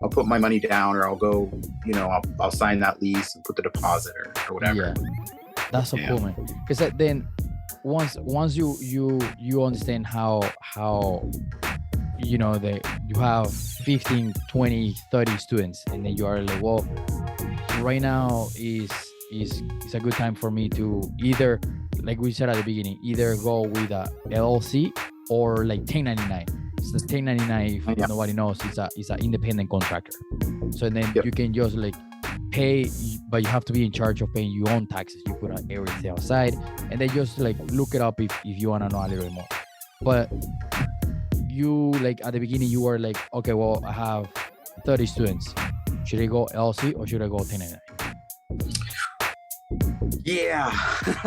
I'll put my money down, or I'll go, I'll sign that lease and put the deposit or whatever. Yeah, that's so Yeah. cool, man. Because then once you understand how you have 15, 20, 30 students, and then you are like, well, right now is a good time for me to either, like we said at the beginning, either go with a LLC or like 1099. So 1099, if Yeah. nobody knows, is a independent contractor. So then Yep. you can just like pay, but you have to be in charge of paying your own taxes. You put everything outside, and then just like look it up if you want to know a little bit more. But you, like at the beginning, you were like, okay, well, I have 30 students. Should I go LLC or should I go 1099? Yeah.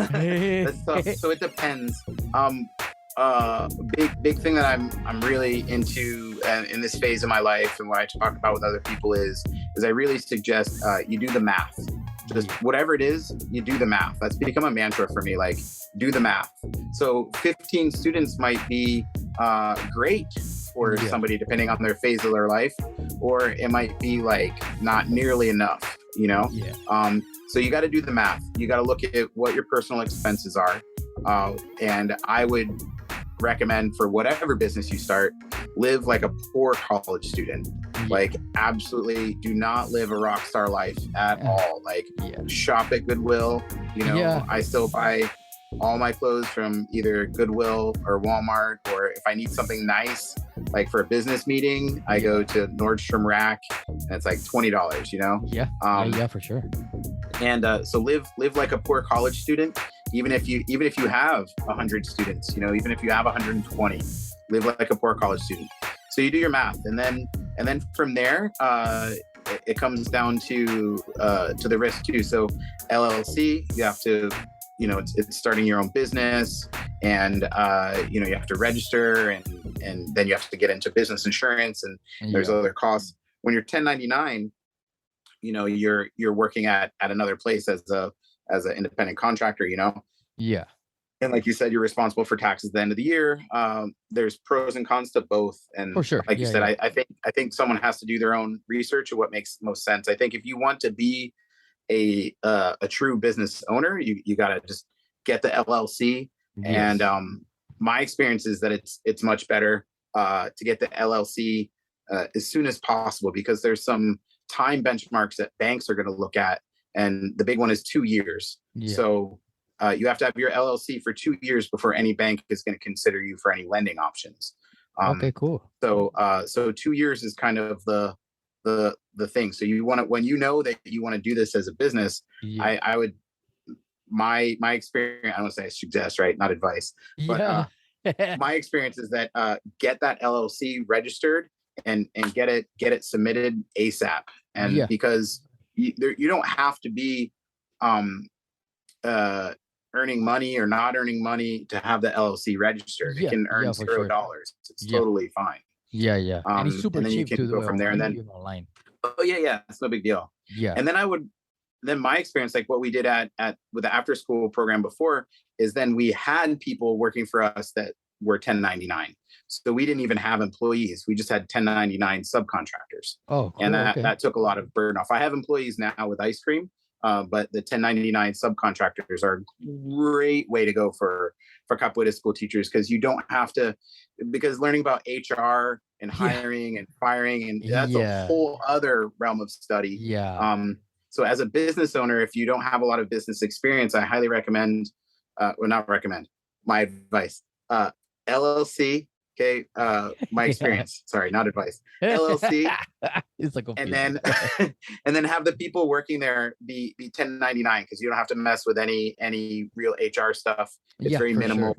That's tough. So it depends. Big thing that I'm really into in this phase of my life, and what I talk about with other people is I really suggest you do the math. Just whatever it is, you do the math. That's become a mantra for me. Like, do the math. So 15 students might be great for somebody, depending on their phase of their life, or it might be like not nearly enough. So you got to do the math. You got to look at what your personal expenses are, and I would recommend, for whatever business you start, live like a poor college student. Like, absolutely do not live a rock star life at all. Like, shop at Goodwill. I still buy all my clothes from either Goodwill or Walmart, or if I need something nice, like for a business meeting, I go to Nordstrom Rack, and it's like $20. Yeah, for sure. And so live like a poor college student. Even if you have 100 students, even if you have 120, live like a poor college student. So you do your math, and then from there, it comes down to the risk too. So LLC, you have to, it's starting your own business, and you have to register, and then you have to get into business insurance, and there's other costs. When you're 1099, you're working at another place as an independent contractor, Yeah. And like you said, you're responsible for taxes at the end of the year. There's pros and cons to both. And for sure, like you said, I think someone has to do their own research of what makes most sense. I think if you want to be a true business owner, you got to just get the LLC. Yes. And my experience is that it's much better to get the LLC as soon as possible, because there's some time benchmarks that banks are going to look at, and the big one is 2 years. So you have to have your LLC for 2 years before any bank is going to consider you for any lending options. Okay, cool. So 2 years is kind of the thing. So you want to, when you know that you want to do this as a business, I would, my experience, I don't want to say I suggest, right? Not advice, but my experience is that get that LLC registered and get it submitted ASAP. And because you don't have to be earning money or not earning money to have the LLC registered. It can earn $0. Sure. It's totally fine. Yeah. And it's super cheap to go from there, and then online. Oh yeah, it's no big deal. Yeah. And then my experience, like what we did at with the after school program before, is then we had people working for us that were 1099. So we didn't even have employees. We just had 1099 subcontractors. Oh, cool. And that took a lot of burden off. I have employees now with ice cream, but the 1099 subcontractors are a great way to go for Capoeira school teachers, because you don't have to, because learning about HR and hiring and firing, and that's a whole other realm of study. So as a business owner, if you don't have a lot of business experience, I highly recommend, not recommend, my advice, LLC. Okay, my experience. Sorry, not advice. LLC. It's like and then have the people working there be 1099, because you don't have to mess with any real HR stuff. It's very minimal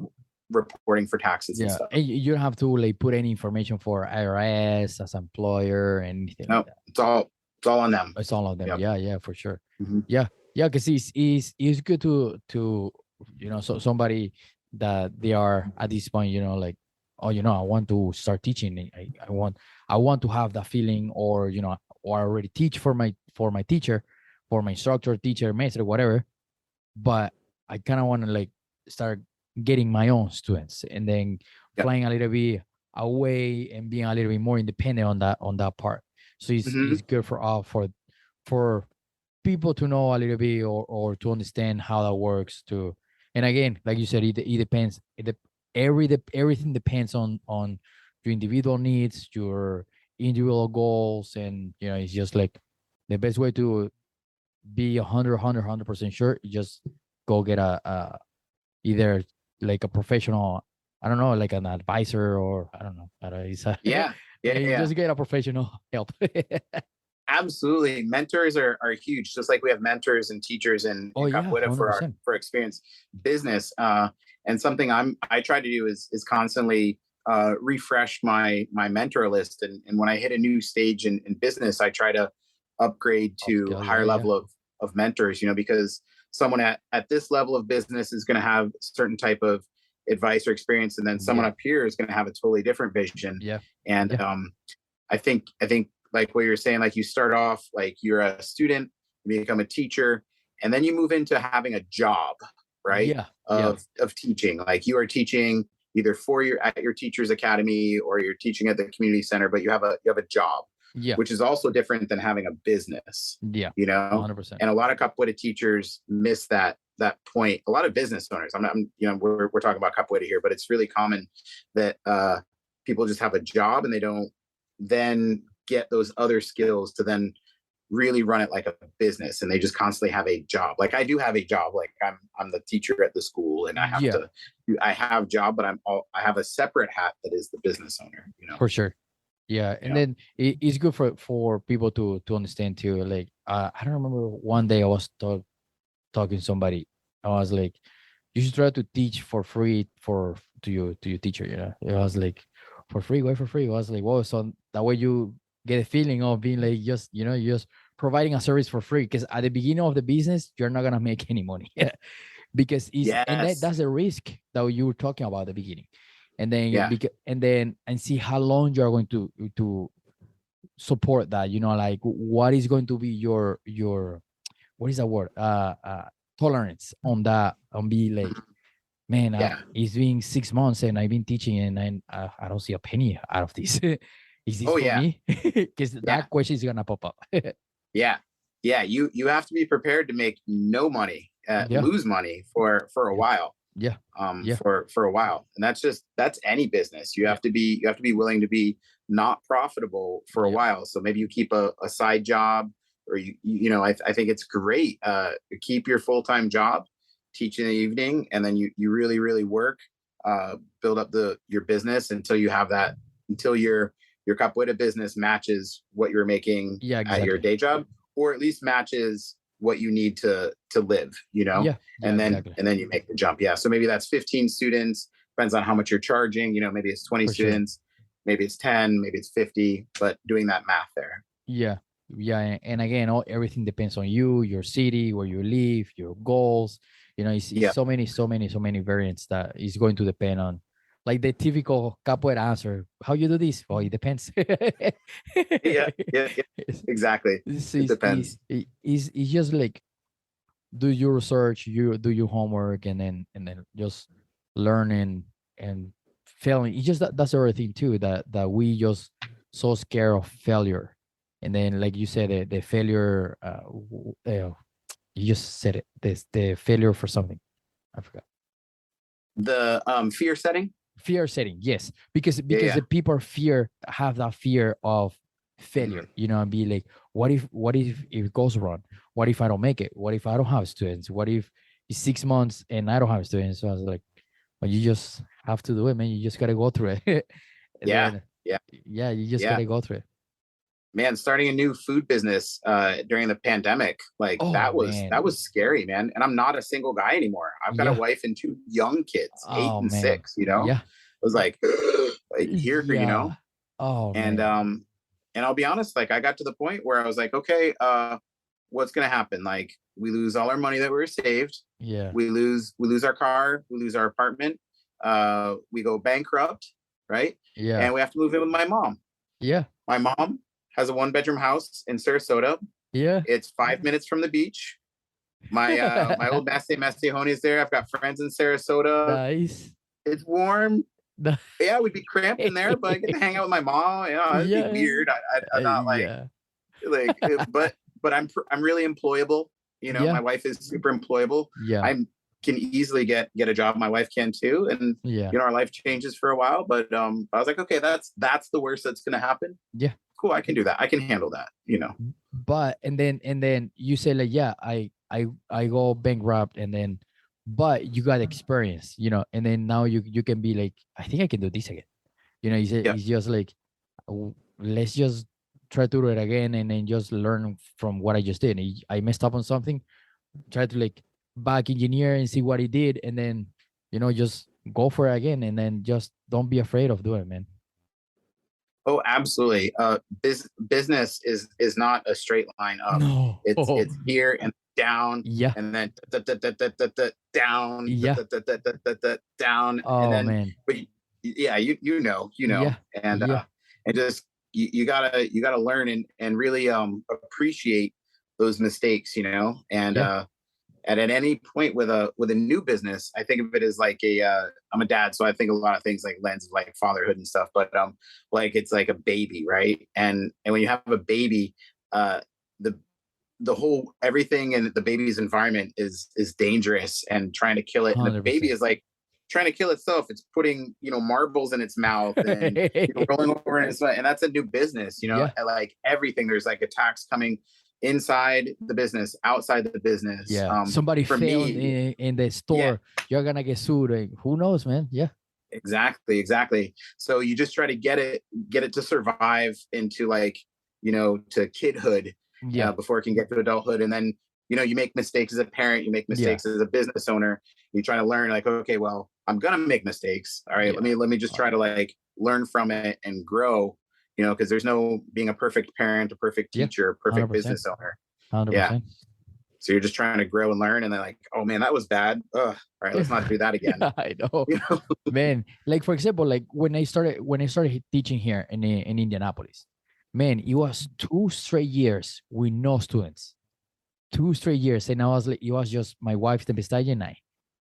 reporting for taxes and stuff. And you don't have to like put any information for IRS as employer and anything. No, like that. It's all on them. It's all on them. Yep. Yeah, for sure. Mm-hmm. Yeah, because it's good to so somebody that they are at this point, like, oh, I want to start teaching. I want to have that feeling, or or I already teach for my teacher, for my instructor, teacher, master, whatever. But I kind of want to like start getting my own students, and then flying a little bit away and being a little bit more independent on that part. So Hmm. it's good for all for people to know a little bit, or to understand how that works too. And again, like you said, it depends. Everything depends on your individual needs, your individual goals, and it's just like the best way to be 100% sure. You just go get a either like a professional, I don't know, like an advisor, or I don't know. I don't know, it's Yeah, yeah, you yeah. just get a professional help. Absolutely. Mentors are huge, just like we have mentors and teachers Oh in yeah, Capoeira for our 100%. for experience business. And something I try to do is constantly refresh my mentor list. And when I hit a new stage in business, I try to upgrade to Upscale, yeah, higher yeah, level of mentors, because someone at this level of business is going to have certain type of advice or experience, and then someone yeah, up here is going to have a totally different vision. yeah, And yeah, I think like what you're saying, like you start off like you're a student, you become a teacher, and then you move into having a job, right? yeah, yeah, Of teaching. Like you are teaching either at your teacher's academy, or you're teaching at the community center, but you have a job, yeah, which is also different than having a business, yeah, you know? 100%. And a lot of capoeira teachers miss that point. A lot of business owners. We're talking about capoeira here, but it's really common that people just have a job and they don't then get those other skills to then really run it like a business, and they just constantly have a job. Like I do have a job, like I'm the teacher at the school, and Yeah, I have job, but I have a separate hat that is the business owner. for sure. Yeah, and Yeah. then it's good for people to understand too. Like I don't remember, one day I was talking to somebody. I was like, you should try to teach for free to your teacher. It was like, for free, why for free? I was like, whoa, so that way you get a feeling of being like, just you're just providing a service for free, because at the beginning of the business you're not gonna make any money. Because Yes. that's a risk that you were talking about at the beginning. And then Yeah. and see how long you're going to support that, like what is going to be your what is that word, tolerance on that, on be like, man, Yeah. it's been 6 months and I've been teaching, and I don't see a penny out of this. Is this Oh for yeah. me? Because Yeah. that question is gonna pop up. Yeah. Yeah. You have to be prepared to make no money, Yeah, lose money for a yeah, while. yeah, yeah, For a while, and that's any business. You yeah, have to be willing to be not profitable for a yeah, while. So maybe you keep a side job, or I think it's great. Keep your full-time job, teach in the evening, and then you really really work, build up your business until you have that, until your capoeira business matches what you're making yeah, at your exactly. day job, or at least matches what you need to live. Yeah, yeah, and then exactly. and then you make the jump. Yeah, so maybe that's 15 students, depends on how much you're charging. Maybe it's 20 For sure. students, maybe it's 10, maybe it's 50, but doing that math there. Yeah, yeah, and again, everything depends on you, your city, where you live, your goals. It's Yeah. so many variants that is going to depend on, like the typical capoeira answer. How you do this? Well, it depends. Yeah, yeah, yeah, it's, exactly. it's, It it's, depends. it's just like, do your research, you do your homework, and then just learning and failing. It's just that's everything too, that we just so scared of failure. And then, like you said, the failure, you just said it, this the failure for something, I forgot. The fear setting. Fear setting, yes, because Yeah, the yeah. people have that fear of Mhm. failure, and be like, what if it goes wrong? What if I don't make it? What if I don't have students? What if it's 6 months and I don't have students? So I was like, well, you just have to do it, man. You just gotta go through it. And Yeah, then, yeah, yeah, you just yeah. gotta go through it. Man, starting a new food business during the pandemic, like Oh that man. was scary, man. And I'm not a single guy anymore. I've got a Yeah. wife and two young kids, eight Oh and man. six. Yeah. I was like, like here, Yeah. Oh and man. I'll be honest, like I got to the point where I was like, okay, what's gonna happen? Like we lose all our money that we were saved, Yeah. we lose our car, we lose our apartment, we go bankrupt, right? Yeah. And we have to move in with my mom. Yeah. My mom has a one-bedroom house in Sarasota. Yeah. It's 5 minutes from the beach. My old Massey Massey is there. I've got friends in Sarasota. Nice. It's warm. Yeah, we'd be cramped in there, but I get to hang out with my mom. You know, it'd be Yeah. weird. I'm not Yeah. but I'm really employable. You know, my Yeah. wife is super employable. Yeah. I can easily get a job. My wife can too, and Yeah. you know, our life changes for a while. But I was like, okay, that's the worst that's gonna happen. Yeah. Cool, I can do that. I can handle that. You know. But and then you say like, yeah, I go bankrupt, and then but you got experience, and then now you can be like, I think I can do this again. Yeah. It's just like, let's just try to do it again, and then just learn from what I just did. I messed up on something, try to like back engineer and see what he did, and then just go for it again, and then just don't be afraid of doing it, man. Oh, absolutely. Business is not a straight line up. No. It's here and down, Yeah. and then down, Yeah. down, and Oh then man. but yeah, you know, Yeah. Yeah. and just you gotta learn and really appreciate those mistakes, you know, Yeah. and at any point with a new business, I think of it as like I'm a dad, so I think a lot of things like lens of like fatherhood and stuff. But like it's like a baby, right? And when you have a baby, the the whole everything in the baby's environment is dangerous and trying to kill it. And the baby 100%. is like trying to kill itself. It's putting marbles in its mouth and rolling over in its sweat. And that's a new business, Yeah. and like everything. There's like attacks coming inside the business, outside the business. Yeah. Somebody For failed me, in the yeah, store. You're gonna get sued. Like, who knows, man? Yeah. exactly. So you just try to get it to survive into like, to kidhood Yeah. before it can get to adulthood. And then, you make mistakes as a parent, you make Yeah. mistakes as a business owner. You try to learn like, okay, well, I'm gonna make mistakes. All right, Yeah. let me just try to like learn from it and grow. Because there's no being a perfect parent, a perfect Yeah. teacher, a perfect 100%. business owner. Yeah. 100%. So you're just trying to grow and learn, and then like, oh man, that was bad. Ugh. All right, let's not do that again. I know, You know? man. Like for example, like when I started teaching here in Indianapolis, man, it was 2 straight years with no students. 2 straight years, and I was like, it was just my wife Tempestad and I.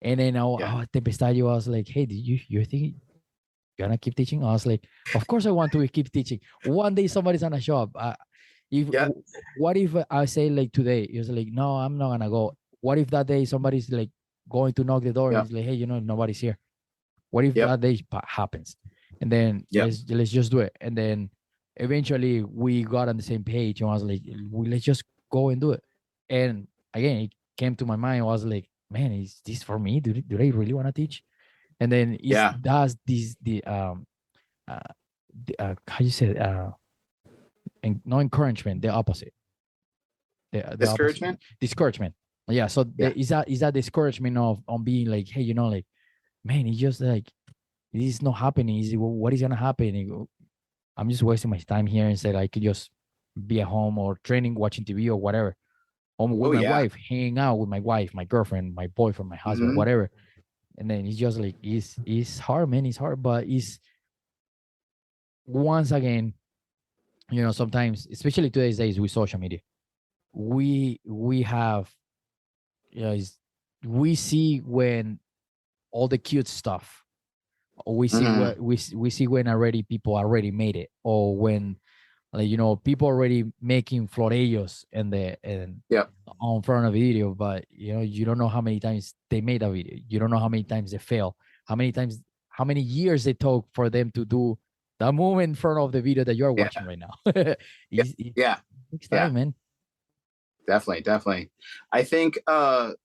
And then Yeah. Tempestad was like, hey, did you think you're gonna keep teaching? I was like, of course I want to keep teaching. One day somebody's gonna show up. If Yeah. What if I say like today? He was like, no, I'm not gonna go. What if that day somebody's like going to knock the door and Yeah. he's like, hey, nobody's here. What if Yep. that day happens? And then Yep. let's just do it. And then eventually we got on the same page, and I was like, let's just go and do it. And again, it came to my mind. I was like, man, is this for me? Do they really want to teach? And then Yeah. does this uh, how you say it? And no encouragement, the opposite. The opposite. Discouragement. Discouragement. Yeah. So Yeah. is that discouragement of on being like, hey, like, man, it's just like this is not happening. What is gonna happen? I'm just wasting my time here, instead I could just be at home or training, watching TV or whatever. Or with Oh my yeah. wife, hanging out with my wife, my girlfriend, my boyfriend, my husband, Mhm. whatever. And then it's just like it's hard, man. It's hard, but it's once again, sometimes, especially today's days with social media, we have, we see when all the cute stuff, or we see Mhm. what we see when already people already made it, or when like people already making florellos and Yep. on front of video, but you don't know how many times they made a video. You don't know how many times they fail, how many years they took for them to do the movement in front of the video that you're Yeah. watching right now. Yeah. It Yeah. takes Yeah. time, man. Definitely. I think the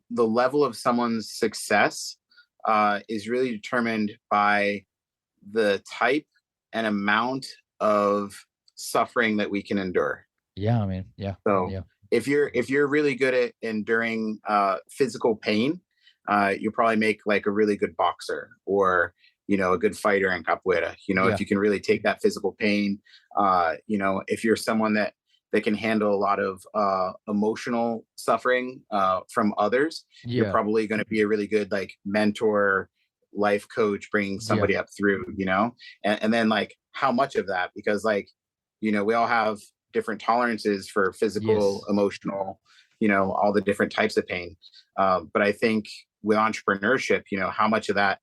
level of someone's success is really determined by the type and amount of suffering that we can endure. Yeah, man. Yeah. So Yeah. if you're really good at enduring physical pain, you probably make like a really good boxer or a good fighter in capoeira. Yeah. If you can really take that physical pain, if you're someone that can handle a lot of emotional suffering from others, you're Yeah. probably going to be a really good like mentor, life coach, bringing Yeah. somebody up through. And then like how much of that, because like we all have different tolerances for physical, Yes. emotional, all the different types of pain. But I think with entrepreneurship, how much of that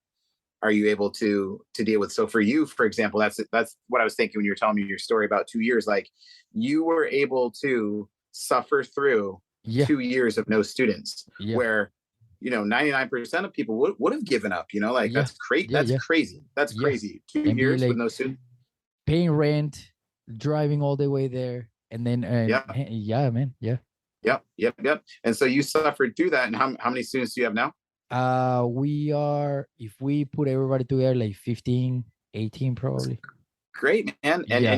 are you able to deal with? So for you, for example, that's what I was thinking when you were telling me your story about 2 years. Like you were able to suffer through Yeah. 2 years of no students, Yeah. where 99% of people would have given up. Like Yeah. that's great. Yeah. That's Yeah. crazy. That's Yeah. crazy. two And be years with like no students. paying rent, driving all the way there, and then Yeah. yeah, man. Yeah. Yep. Yep. Yep. And so you suffered through that. And how many students do you have now? We are, if we put everybody together, like 15, 18 probably. Great, man. And Yeah.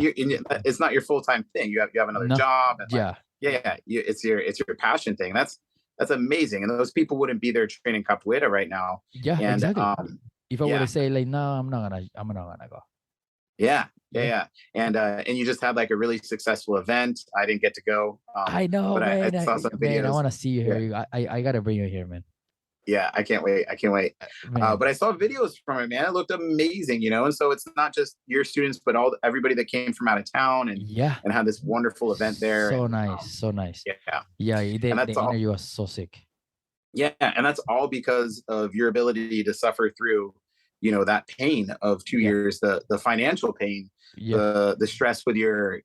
it's not your full-time thing. You have another No. job, and like, Yeah. yeah, it's your passion thing. That's amazing. And those people wouldn't be there training capoeira right now. Yeah, And exactly. If I were yeah, to say like, no, I'm not gonna go. yeah, yeah, Yeah. yeah. And you just had like a really successful event. I didn't get to go, I know, but I man. saw some Man, I videos. want to see you Yeah, here. I gotta bring you here, man. yeah, I can't wait. I can't wait. Man. But I saw videos from it, man. It looked amazing, And so it's not just your students, but everybody that came from out of town and Yeah. had this wonderful event there. So And nice. So nice. yeah, Yeah. and The that's all. energy was so sick. Yeah, and that's all because of your ability to suffer through, that pain of two Yeah. years, the financial pain, Yeah. the stress with your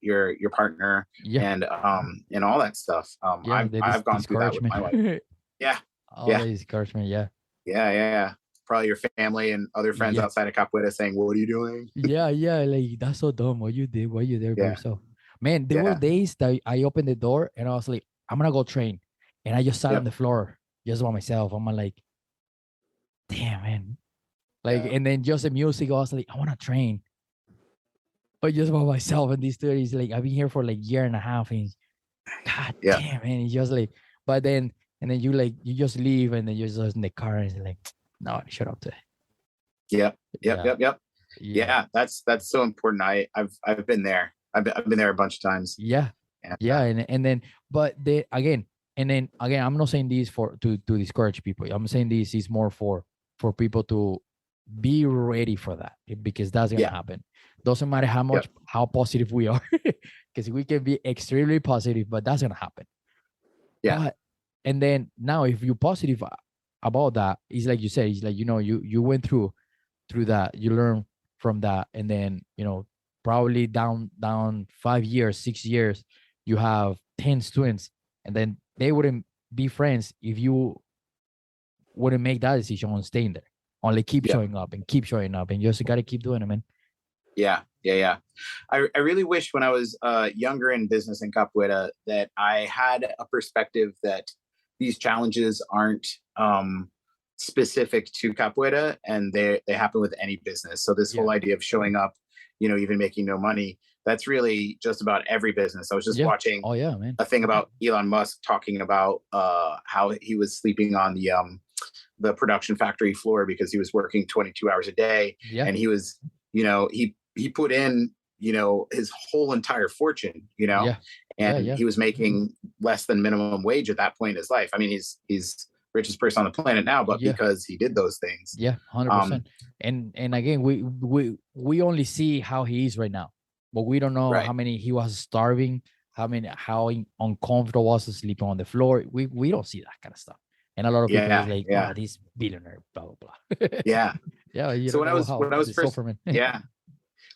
partner, Yeah. and all that stuff. Yeah. I've gone through that with my wife. Yeah, All yeah, the discouragement. Yeah. yeah, yeah, yeah. Probably your family and other friends Yeah. outside of Capoeira saying, "What are you doing?" Yeah. Yeah. Like, that's so dumb. What you did? Why you there by Yeah, yourself? Man, there were yeah, days that I opened the door and I was like, I'm gonna go train. And I just sat on yep, the floor just by myself. I'm like, damn, man. Like, yeah, and then just the music, I was like, I wanna train. But just by myself and these 30s, like I've been here for like year and a half. And God yeah, damn, man. It's just like, but then and then you just leave and then you're just in the car and it's like, no, shut up today. yep, yep, Yeah. yep, yep. Yeah. Yeah, that's so important. I've been there. I've been there a bunch of times. Yeah. And Yeah. And then but they again, and then again, I'm not saying this for to discourage people. I'm saying this is more for people to be ready for that because that's gonna yeah, happen. Doesn't matter yep, how positive we are, because we can be extremely positive, but that's gonna happen. yeah, But and then now if you're positive about that, it's like you said, it's like you went through that, you learn from that, and then probably down 5 years, 6 years, you have 10 students, and then they wouldn't be friends if you wouldn't make that decision on staying there. Only keep yeah. showing up and keep showing up, and you just gotta keep doing it, man. Yeah, yeah, yeah. I really wish when I was younger in business in capoeira that I had a perspective that these challenges aren't specific to capoeira, and they happen with any business. So this Yeah. whole idea of showing up, even making no money, that's really just about every business. I was just Yeah. watching Oh yeah, man. a thing about Elon Musk talking about how he was sleeping on the production factory floor because he was working 22 hours a day, Yeah. and he was, he put in, his whole entire fortune, Yeah. and Yeah. he was making less than minimum wage at that point in his life. I mean, he's richest person on the planet now, but Yeah. because he did those things. Yeah. 100%. And again, we only see how he is right now, but we don't know Right. how many he was starving, how uncomfortable was sleeping on the floor. We don't see that kind of stuff. And a lot of people Yeah, is like, yeah, oh, this billionaire, blah blah blah. yeah. Yeah, you So don't when I know was how when I was the first, sufferman. yeah,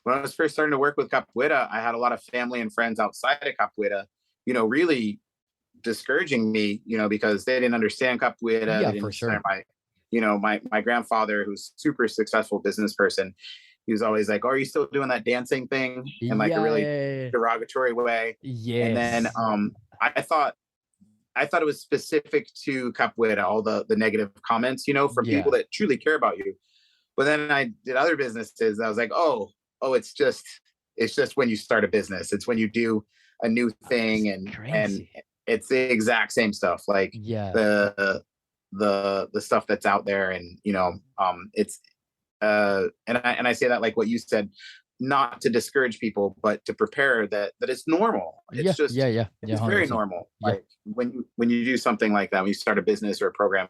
when I was first starting to work with capoeira, I had a lot of family and friends outside of capoeira, really discouraging me, because they didn't understand capoeira. Yeah, They didn't for understand sure. my grandfather, who's super successful business person. He was always like, "Oh, are you still doing that dancing thing?" In like a Yeah, really yeah, yeah. derogatory way. And then Yes. I thought it was specific to capoeira, all the negative comments, from people Yeah. that truly care about you. But then I did other businesses. I was like, oh, it's just when you start a business. It's when you do a new It's thing, and crazy. it's the exact same stuff. Like Yeah. the stuff that's out there, and it's and I say that like what you said, not to discourage people, but to prepare that it's normal. Yeah. It's just Yeah. Yeah. Yeah. it's very 100%. normal. Yeah. Like when you do something like that, when you start a business or a program,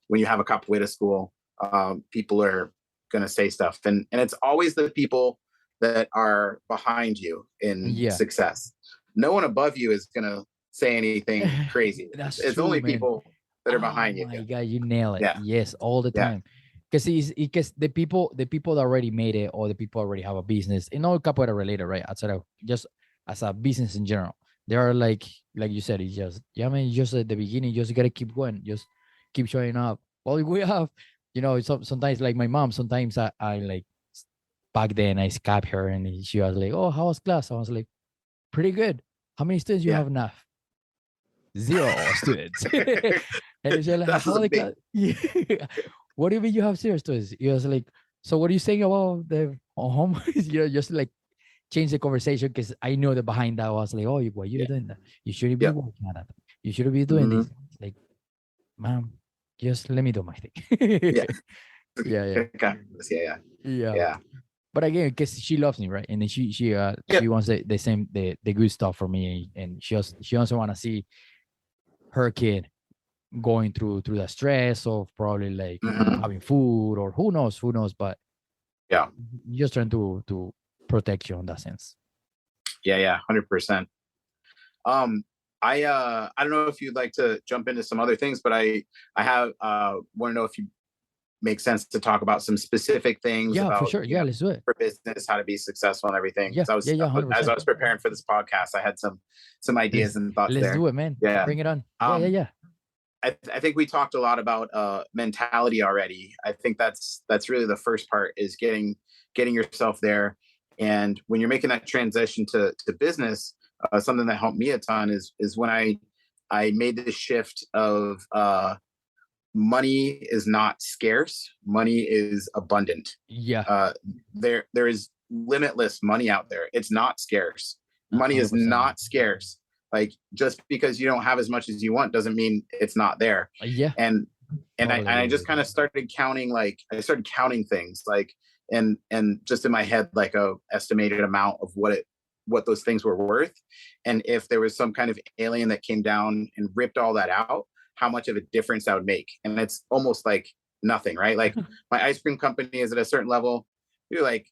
when you have a capoeira school, people are gonna say stuff, and it's always the people that are behind you in Yeah. success. No one above you is gonna say anything crazy. That's It's true, only man. people that are Oh behind you. my God, you nail it. Yeah, Yes, all the yeah, time. because because the people that already made it, or the people already have a business, and all capoeira related, right? Outside of just as a business in general, they are like you said, it's just, yeah, man, just at the beginning, you just gotta keep going, just keep showing up. Well, we have, sometimes like my mom, sometimes I like back then I scabbed her, and she was like, "Oh, how was class?" I was like, "Pretty good. How many students you Yeah. have now?" Zero students. And she's like, That's "How a the big, class?" Yeah. What do you mean you have zero students? He was like, "So what are you saying about the home?" Just like change the conversation, because I know that behind that was like, "Oh, why you yeah. doing that? You shouldn't be Yep. working at that. You shouldn't be doing Hmm. this." It's like, ma'am, just let me do my thing. Yeah. Yeah, yeah, Okay. Yeah. Yeah. yeah. Yeah. But again, because she loves me, right? And then she Yep. wants the same, the good stuff for me, and she also want to see her kid going through the stress of probably like Hmm. having food, or who knows, but Yeah. just trying to protect you in that sense. Yeah. Yeah. 100%. Um, I don't know if you'd like to jump into some other things, but I have want to know if you make sense to talk about some specific things Yeah, for about, sure. Yeah, let's do it. for business, how to be successful and everything. Yeah, Because I yeah, was, yeah, as 100%. I was preparing for this podcast, I had some ideas let's and thoughts let's there. do it, man. Yeah. Bring it on. Yeah, yeah, Um, yeah. I think we talked a lot about mentality already. I think that's really the first part, is getting yourself there. And when you're making that transition to business, something that helped me a ton is when I made the shift of money is not scarce, money is abundant. Yeah, uh, there is limitless money out there. It's not scarce. Money is 100%, man. not scarce. Like, just because you don't have as much as you want doesn't mean it's not there. Yeah, And totally I agree just with kind you. of started counting, like I started counting things, like, and just in my head, like a estimated amount of what those things were worth. And if there was some kind of alien that came down and ripped all that out, how much of a difference that would make. And it's almost like nothing, right? Like, my ice cream company is at a certain level. You're like,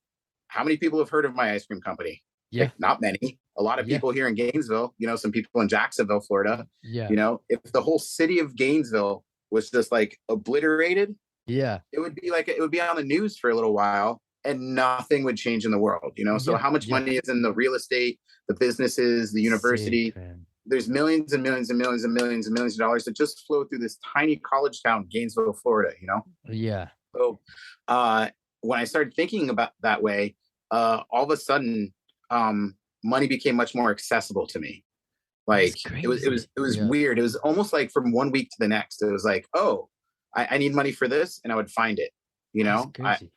how many people have heard of my ice cream company? Yeah, Like, not many. A lot of yeah, people here in Gainesville, some people in Jacksonville, Florida. yeah, If the whole city of Gainesville was just like obliterated, yeah, it would be on the news for a little while, and nothing would change in the world. So yeah, how much yeah. money is in the real estate, the businesses, the Sick, university? man. There's millions and millions and millions and millions and millions of dollars that just flow through this tiny college town, Gainesville, Florida. Yeah, So uh, when I started thinking about that way, all of a sudden, money became much more accessible to me. that's Like, crazy. it was Yeah, weird. It was almost like from one week to the next. It was like, oh, I need money for this, and I would find it. You that's know, crazy.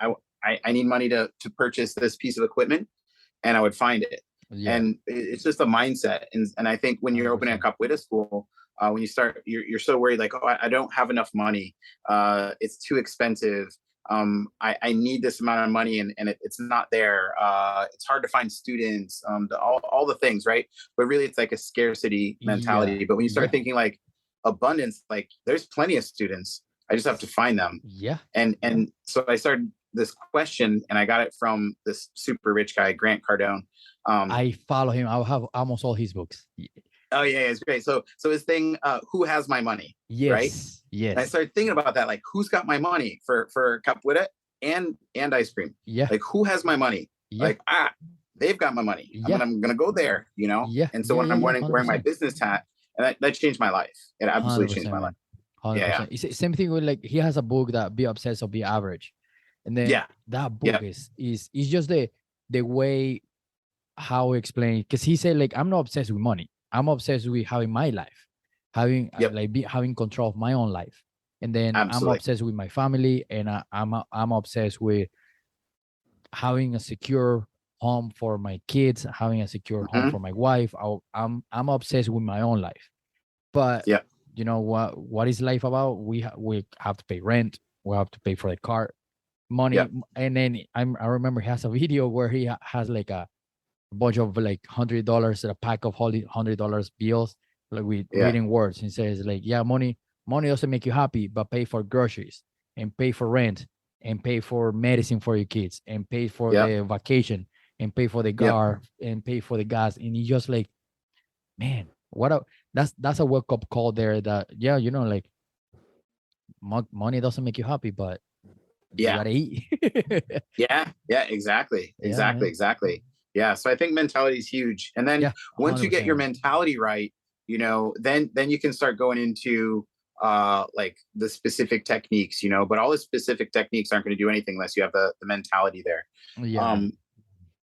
I need money to purchase this piece of equipment, and I would find it. Yeah, And it's just a mindset. And I think when you're opening a 100%. capoeira school, when you start, you're so worried, like, oh, I don't have enough money. It's too expensive. I need this amount of money, and it's not there. It's hard to find students, all the things, right? But really, it's like a scarcity Yeah, mentality. But when you start yeah, thinking like abundance, like, there's plenty of students. I just have to find them. yeah. And so I started this question, and I got it from this super rich guy, Grant Cardone. Um, I follow him. I have almost all his books. oh yeah, it's great. So his thing, who has my money, right? Yes, And I yes, started thinking about that, like, who's got my money for capoeira and ice cream? yeah, Like, who has my money? yeah, Like, they've got my money. yeah, I'm gonna go there. yeah, And so yeah, when yeah, I'm yeah. wearing my 100%. business hat, and that changed my life. It Hundred absolutely changed percent, my life. man. Hundred Yeah, percent. It's the same thing with, like, he has a book that Be Obsessed or Be Average, and then yeah, that yeah, book is just the way how he explain, because he said, like, I'm not obsessed with money. I'm obsessed with having my life, having yep, like having control of my own life, and then I'm absolutely. obsessed with my family, and I'm obsessed with having a secure home for my kids, having a secure home Hmm. for my wife. I'm obsessed with my own life. But Yeah, you know what is life about? We have to pay rent. We have to pay for the car, yeah, money, and then I remember he has a video where he has like a bunch of like $100, a pack of $100 bills, like with yeah, written words, and says like, yeah, money doesn't make you happy, but pay for groceries, and pay for rent, and pay for medicine for your kids, and pay for yeah, the vacation, and pay for the yep. car, and pay for the gas. And you just like, man, what a that's a wake up call there, that yeah, like money doesn't make you happy, but You Yeah. gotta eat. Yeah. Yeah. Exactly. Yeah, Exactly. man. Exactly. Yeah. So I think mentality is huge. And then Yeah, once you get your 100%. mentality right, then you can start going into like the specific techniques, but all the specific techniques aren't going to do anything unless you have the mentality there. Yeah, man. Um,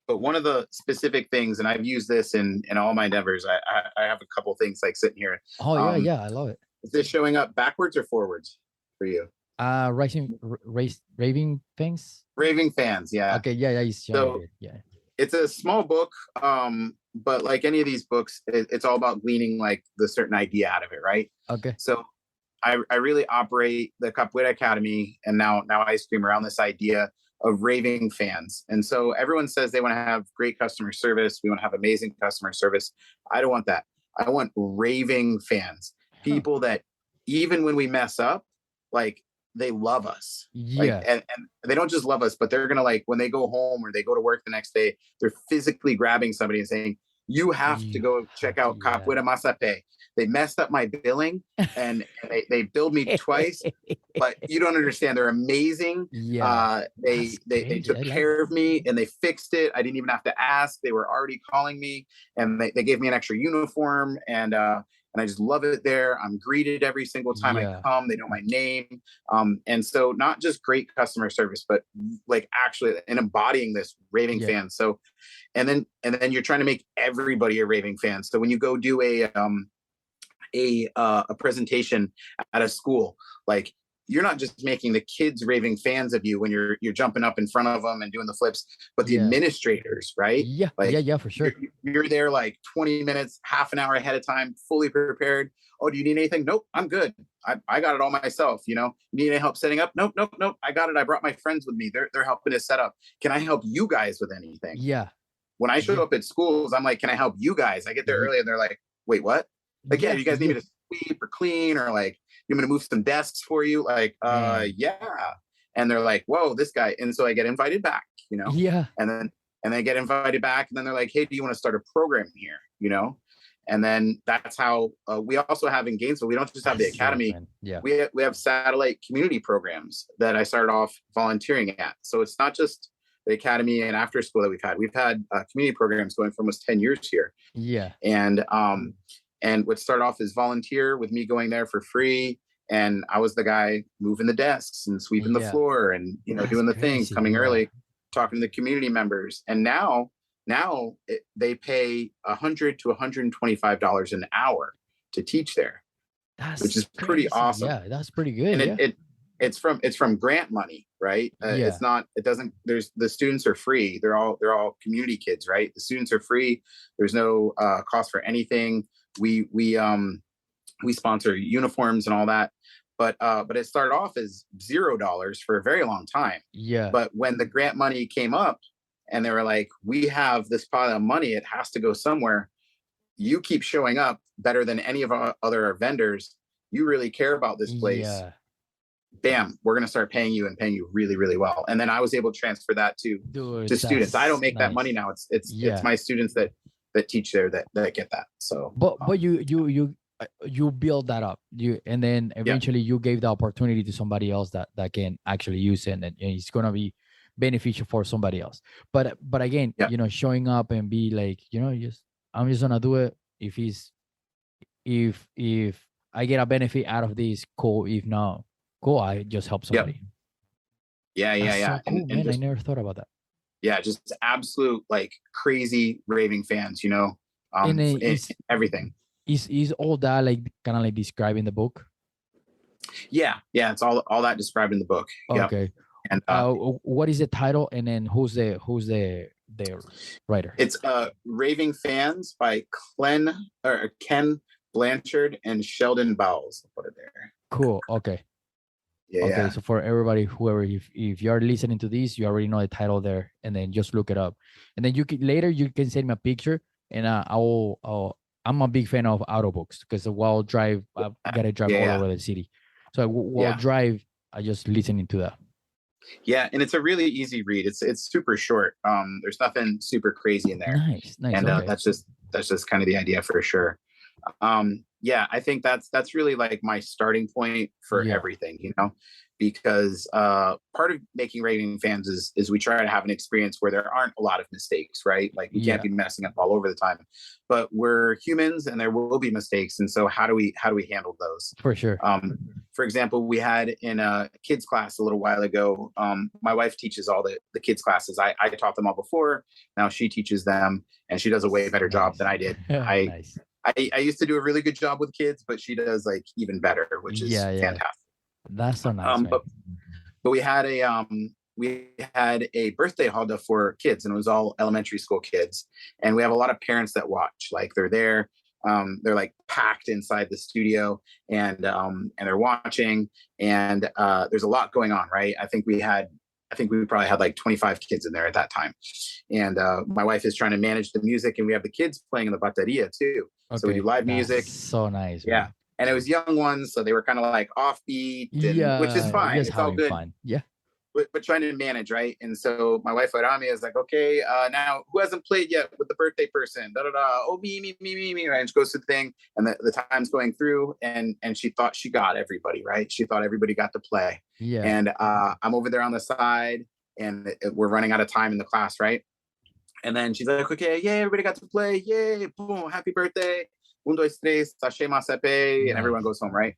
but one of the specific things, and I've used this in all my endeavors, I have a couple things like sitting here. Oh yeah, Um, yeah, I love it. is this showing up backwards or forwards for you? Raving things. Raving fans, yeah. Okay, yeah, yeah, it's showing So here. Yeah. it's a small book, but like any of these books, it's all about gleaning like the certain idea out of it, right? Okay. So I really operate the Capoeira Academy and now Ice Cream around this idea of raving fans. And so everyone says they want to have great customer service. We want to have amazing customer service. I don't want that. I want raving fans, Huh. people that even when we mess up, like they love us. Like, Yeah. and they don't just love us, but they're gonna like when they go home or they go to work the next day, they're physically grabbing somebody and saying, "You have to You go check have to. out Yeah. Capoeira Masape. They messed up my billing and they billed me twice, but you don't understand. They're amazing. Yeah. They That's crazy. took I like that. care of me and they fixed it. I didn't even have to ask. They were already calling me and they gave me an extra uniform and I just love it there. I'm greeted every single time I Yeah. come. They know my name. And so not just great customer service, but like actually and embodying this raving Yeah. fan. So and then you're trying to make everybody a raving fan. So when you go do a presentation at a school, like you're not just making the kids raving fans of you when you're jumping up in front of them and doing the flips, but the Yeah. administrators, right? Yeah. Yeah. Like Yeah. For you're, sure. you're there like 20 minutes, half an hour ahead of time, fully prepared. Oh, do you need anything? Nope, I'm good. I got it all myself. You need any help setting up? Nope, nope, nope. I got it. I brought my friends with me. They're helping us set up. Can I help you guys with anything? Yeah. When I show Yeah. up at schools, I'm like, can I help you guys? I get there Yeah. early and they're like, wait, what? Like, yeah, Yeah. you guys need Yeah. me to sweep or clean or like, you want me to move some desks for you? Like, Man. yeah. And they're like, whoa, this guy. And so I get invited back, Yeah. and they get invited back and then they're like, hey, do you want to start a program here? And then that's how we also have in Gainesville. We don't just have the That's sick, academy. man. Yeah. We have satellite community programs that I started off volunteering at. So it's not just the academy and after school that we've had. We've had community programs going for almost 10 years here. Yeah. And what started off as volunteer with me going there for free. And I was the guy moving the desks and sweeping the Yeah. floor and, That's doing the things, crazy. coming Yeah. early, talking to the community members. And now they pay $100 to $125 an hour to teach there, which That's is pretty crazy. awesome. Yeah. That's pretty good. And Yeah. it's from grant money, right? Yeah. It doesn't, there's the students are free. They're all community kids, right? The students are free. There's no cost for anything. We sponsor uniforms and all that. But it started off as $0 for a very long time. Yeah. But when the grant money came up and they were like, we have this pile of money, it has to go somewhere. You keep showing up better than any of our other vendors. You really care about this place. Yeah. Bam, we're going to start paying you and paying you really, really well. And then I was able to transfer that to Dude, students. I don't make that nice. money now. It's Yeah. my students that teach there that get that. So, But you build that up. And then eventually you gave the opportunity to somebody else that can actually use it, and it's gonna be beneficial for somebody else. But again, yeah. Showing up and be like, I'm just gonna do it. If I get a benefit out of this, cool. If not, cool. I just help somebody. Yeah. That's Yeah. so cool, man. Just, I never thought about that. Yeah, just absolute like crazy raving fans, And everything. Is all that like kind of like described in the book? Yeah, it's all that described in the book. Okay. Yep. And what is the title, and then who's the writer? It's Raving Fans by Ken Blanchard and Sheldon Bowles. I'll put it there. Cool. Okay. Yeah. Okay. So for everybody, whoever, if you're listening to this, you already know the title there, and then just look it up, and then you can send me a picture, and I'm a big fan of audiobooks because while I gotta drive all over the city, so while drive, I just listening to that. Yeah, and it's a really easy read. It's super short. There's nothing super crazy in there. Nice. And okay. that's just kind of the idea for sure. Yeah, I think that's really like my starting point for everything, because part of making raving fans is we try to have an experience where there aren't a lot of mistakes, right? Like we can't Yeah, be messing up all over the time, but we're humans and there will be mistakes. And so how do we handle those? for sure. For example, we had in a kids class a little while ago. My wife teaches all the kids classes. I taught them all before. Now she teaches them, and she does a way better job Nice. than I did. I, Nice. I used to do a really good job with kids, but she does like even better, which is Yeah, yeah. fantastic. That's so nice, man. But we had a birthday holiday for kids, and it was all elementary school kids. And we have a lot of parents that watch. Like they're there, they're like packed inside the studio, and they're watching. And there's a lot going on, right? I think we probably had like 25 kids in there at that time. And my wife is trying to manage the music, and we have the kids playing in the bateria too. So we Okay, do live that's music. so nice, Yeah. man. And it was young ones, so they were kind of like offbeat, which is Yeah, fine. just It's all having good. fun. Yeah. But trying to manage, right? And so my wife Arami is like, okay, now who hasn't played yet with the birthday person? Da da da. Oh, me, right? And she goes to the thing, and the time's going through, and she thought she got everybody, right? She thought everybody got to play. Yeah. And I'm over there on the side, and we're running out of time in the class, right? And then she's like, okay, yay, everybody got to play, yay, boom, happy birthday, un, dos, tres, sashay masepe, and everyone Nice. goes home, right?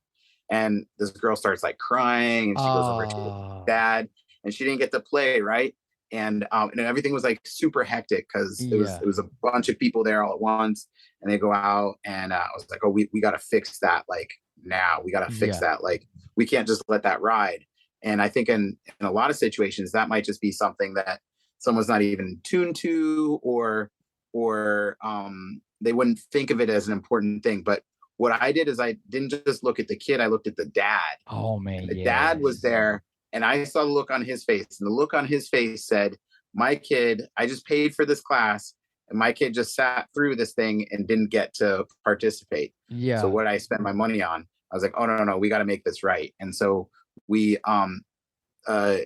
And this girl starts like crying, and she goes over to her Oh, dad, and she didn't get to play, right? And everything was like super hectic because yeah. it was a bunch of people there all at once, and they go out, and I was like, oh, we got to fix that, like now, we got to fix Yeah. that, like we can't just let that ride. And I think in a lot of situations that might just be something that someone's not even tuned to, or they wouldn't think of it as an important thing. But what I did is I didn't just look at the kid, I looked at the dad. Oh man, And the dad was yes. there, and I saw the look on his face, and the look on his face said, my kid, I just paid for this class, and my kid just sat through this thing and didn't get to participate. So Yeah. what I spent my money on, I was like, oh no, we got to make this right. And so we uh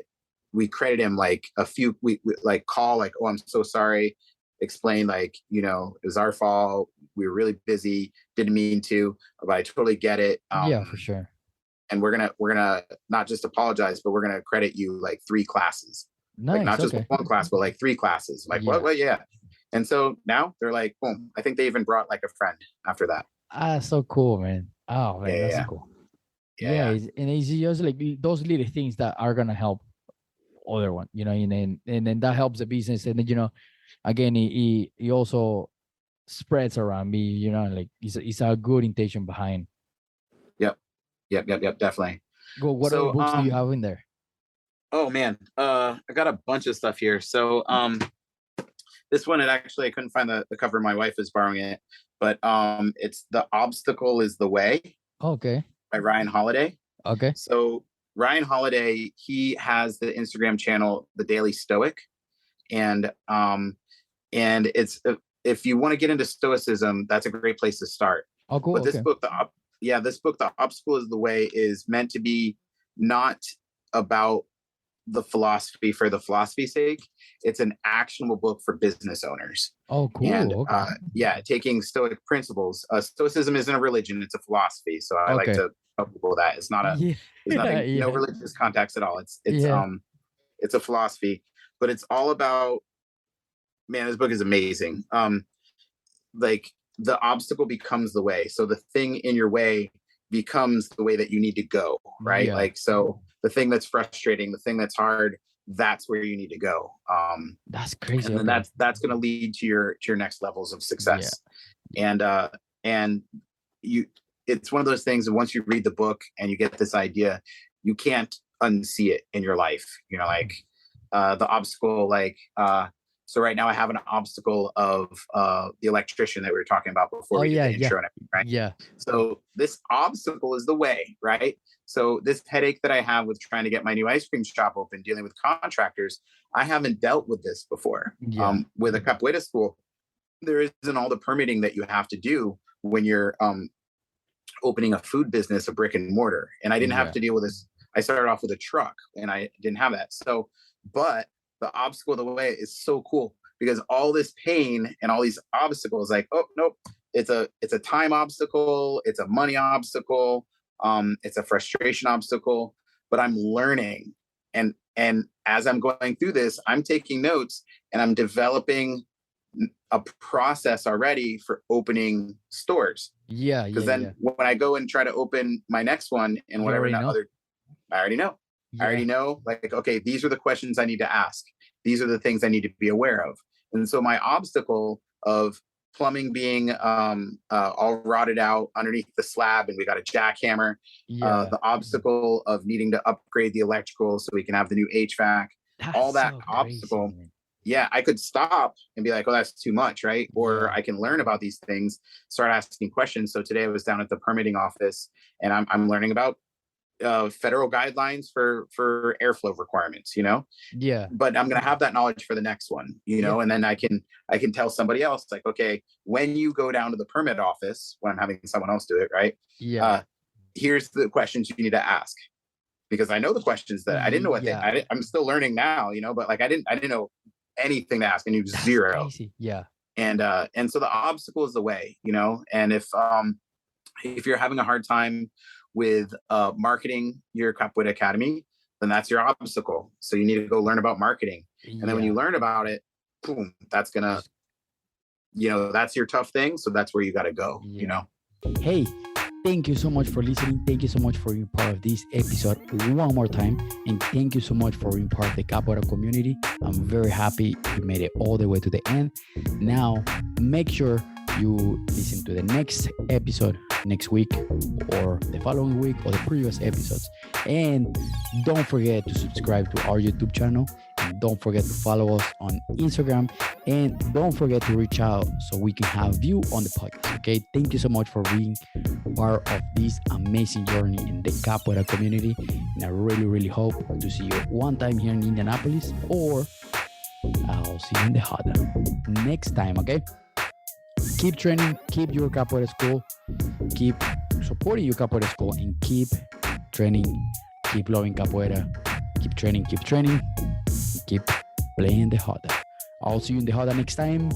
we credit him like a few, we like call like, oh, I'm so sorry, explain like, it was our fault, we were really busy, didn't mean to, but I totally get it. Yeah, for sure. And we're gonna not just apologize, but we're gonna credit you like 3 classes, like Nice. not just Okay. one class, but like 3 classes. Like Yeah. what? Yeah. And so now they're like, boom, I think they even brought like a friend after that. So cool, man. Oh man, Yeah, that's so yeah, cool. yeah, Yeah, yeah. and it's just like those little things that are gonna help other one, and then that helps the business, and then again, it also spreads around me, like it's a good intention behind. Yep, definitely. Go. What other So books do you have in there? oh man, I got a bunch of stuff here. So this one, I couldn't find the cover. My wife is borrowing it, but it's The Obstacle is the Way Okay. by Ryan Holiday. Okay. So Ryan Holiday, he has the Instagram channel The Daily Stoic, and it's if you want to get into stoicism, that's a great place to start. Oh, cool. But this Okay. book, The Obstacle is the Way, is meant to be not about the philosophy for the philosophy's sake. It's an actionable book for business owners. Oh, And cool. Okay. taking Stoic principles. Stoicism isn't a religion; it's a philosophy. So I like Okay. to tell people that it's not Yeah. there's nothing, no Yeah. religious context at all. Yeah. It's a philosophy, but it's all about, man, this book is amazing. Like the obstacle becomes the way. So the thing in your way becomes the way that you need to go, right? Yeah. Like, so the thing that's frustrating, the thing that's hard, that's where you need to go. That's crazy. And then Okay. that's going to lead to your next levels of success. And you, it's one of those things that once you read the book and you get this idea, you can't unsee it in your life. Like the obstacle, like so right now I have an obstacle of the electrician that we were talking about before Oh we did yeah. the Yeah. intro and everything, right? Yeah. So this obstacle is the way, right? So this headache that I have with trying to get my new ice cream shop open, dealing with contractors, I haven't dealt with this before. Yeah. With a capoeira school, there isn't all the permitting that you have to do when you're opening a food business, a brick and mortar. And I didn't have Yeah. to deal with this. I started off with a truck, and I didn't have that. So, but the obstacle of the way is so cool because all this pain and all these obstacles, like, oh nope, it's a time obstacle, it's a money obstacle, it's a frustration obstacle. but I'm learning. And as I'm going through this, I'm taking notes and I'm developing a process already for opening stores. Yeah, Because yeah, then yeah. when I go and try to open my next one and You whatever already know. other, I already know. I Yeah, already know, like, okay, these are the questions I need to ask. These are the things I need to be aware of. And so my obstacle of plumbing being all rotted out underneath the slab and we got a jackhammer, yeah. the obstacle of needing to upgrade the electrical so we can have the new HVAC, all That's that so crazy, obstacle. man. Yeah, I could stop and be like, oh, that's too much, right? Or Yeah, I can learn about these things, start asking questions. So today I was down at the permitting office and I'm learning about federal guidelines for airflow requirements, yeah, but I'm going to have that knowledge for the next one, yeah, and then I can tell somebody else, like, okay, when you go down to the permit office, when I'm having someone else do it, right? yeah, Uh, here's the questions you need to ask, because I know the questions that I didn't know yeah. I'm still learning now, but like I didn't know anything to ask. I knew That's zero. crazy. Yeah, And so the obstacle is the way, and if you're having a hard time with marketing your Capoeira Academy, then that's your obstacle. So you need to go learn about marketing. And then when you yeah. learn about it, boom, that's gonna, Just that's your tough thing. So that's where you got to go. yeah. Hey, thank you so much for listening. Thank you so much for being part of this episode one more time. And thank you so much for being part of the Capoeira community. I'm very happy you made it all the way to the end. Now, make sure you listen to the next episode next week or the following week or the previous episodes. And don't forget to subscribe to our YouTube channel. And don't forget to follow us on Instagram. And don't forget to reach out so we can have you on the podcast. Okay. Thank you so much for being part of this amazing journey in the Capoeira community. And I really, really hope to see you one time here in Indianapolis, or I'll see you in the Hada next time. Okay. Keep training, keep your Capoeira school, keep supporting your Capoeira school, and keep training, keep loving Capoeira, keep training, keep playing the Hada. I'll see you in the Hada next time.